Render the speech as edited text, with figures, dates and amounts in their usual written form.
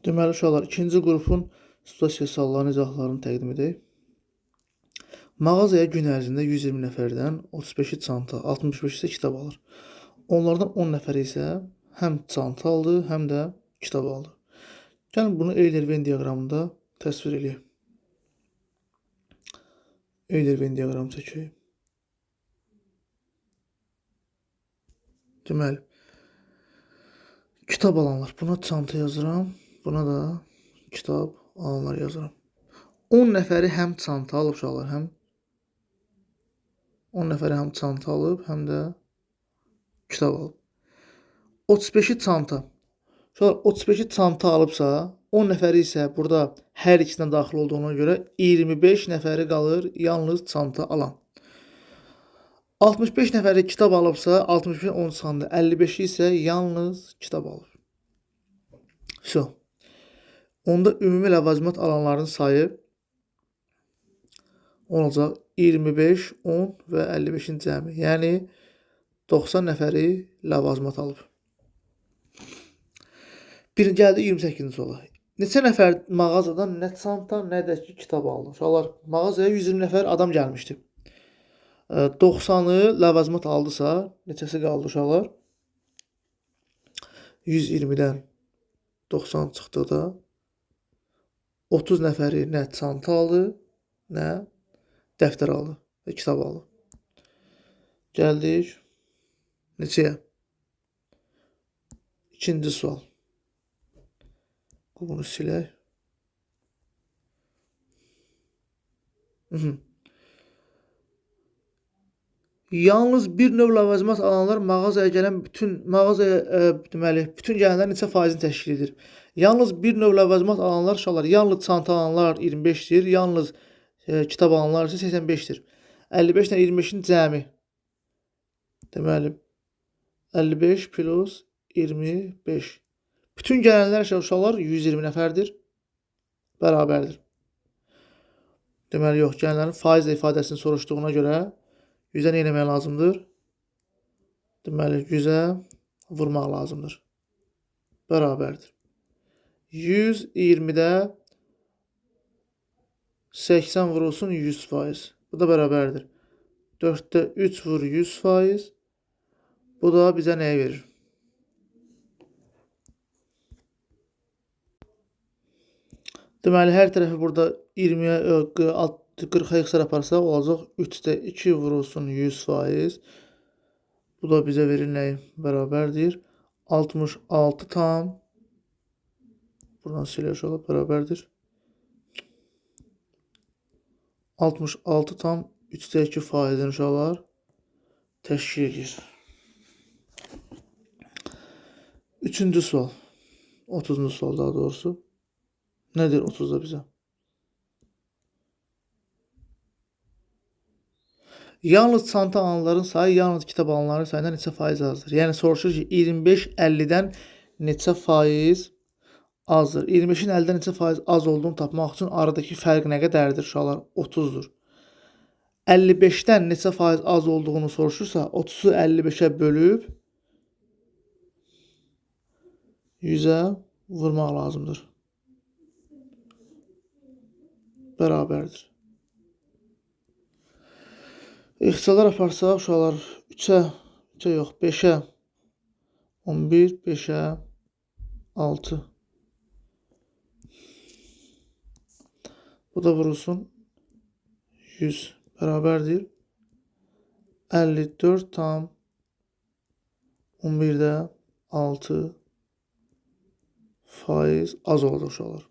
Deməli uşaqlar, ikinci qrupun situasiya suallarının izahlarını təqdim edək. Mağazaya gün ərzində 120 nəfərdən 35-i çanta, 65 isə kitab alır. Onlardan 10 nəfər isə həm çanta aldı, həm də kitab aldı. Gəlin bunu Euler-Venn diaqramında təsvir edək. Euler-Venn diaqramı çəkək. Deməli, kitab alanlar. Buna çanta yazıram. Buna da kitab alanlar yazıram. 10 nəfəri həm çanta alıb uşaqlar, həm 10 nəfəri həm çanta alıb, həm də kitab alıb. 35-i çanta. Uşaqlar 35-i çanta alıbsa, 10 nəfəri isə burada hər ikisindən daxil olduğuna görə 25 nəfəri qalır yalnız çanta alan. 65 nəfəri kitab alıbsa, 65 10 çıxanda 55-i isə yalnız kitab alır. So. Onda ümumi ləvazimat alanların sayı olacaq 25, 10 və 55-in cəmi. Yəni 90 nəfəri ləvazimat alıb. Gəldi 28-ci suala. Neçə nəfər mağazadan nə çanta, nə də ki kitab aldı? Uşaqlar, mağazaya 120 nəfər adam gəlmişdi. 90-ı ləvazimat aldısa, neçəsi qaldı uşaqlar? 120-dən 90 çıxdıqda 30 nəfəri nə çanta aldı, nə dəftər aldı və kitab aldı. Gəldik neçəyə? İkinci sual. Bunu silək. Yalnız bir növ ləvazimat alanlar mağazaya gələn bütün gələnlər neçə faizini təşkil edir? Yalnız bir növ ləvazimat alanlar uşaqlar, yalnız çanta alanlar 25-dir, yalnız kitab alanlar isə 85-dir. 55 ilə 25-in cəmi. Deməli 55 plus 25. Bütün gələnlər uşaqlar 120 nəfərdir. Bərabərdir. Deməli yox, gələnlərin faizlə ifadəsini soruşduğuna görə 100-ə nə eləmək lazımdır? Deməli 100-ə vurmaq lazımdır. Bərabərdir. 120-də 80 vurulsun 100%. Bu da bərabərdir. 4-də 3 vur 100%. Bu da bizə nəyi verir? Deməli, hər tərəfi burada 40-a xəksər aparsaq, olacaq 3-də 2 vurulsun 100%. Bu da bizə verir nəyi? Bərabərdir. 66 tam. Buradan silə uşaqlar, bərabərdir. 66 tam 3-də 2 faizini uşaqlar təşkil edir. Üçüncü sual. 30-cu sual daha doğrusu. Nədir 30-da bizə? Yalnız çanta alanların sayı, yalnız kitab alanların sayından neçə faiz azdır? Yəni soruşur ki, 25 50-dən neçə faiz azdır? 25-in 50-dən neçə faiz az olduğunu tapmaq üçün aradakı fərq nə qədərdir uşaqlar? 30-dur. 55-dən neçə faiz az olduğunu soruşursa, 30-u 55-ə bölüb 100-ə vurmaq lazımdır. Bərabərdir. İxtisarlar aparsaq, uşaqlar 3-ə yox, 5-ə 11, 5-ə 6. Bu da vurulsun 100 bərabərdir. 54 tam 11-də 6 faiz az olacaq uşaqlar.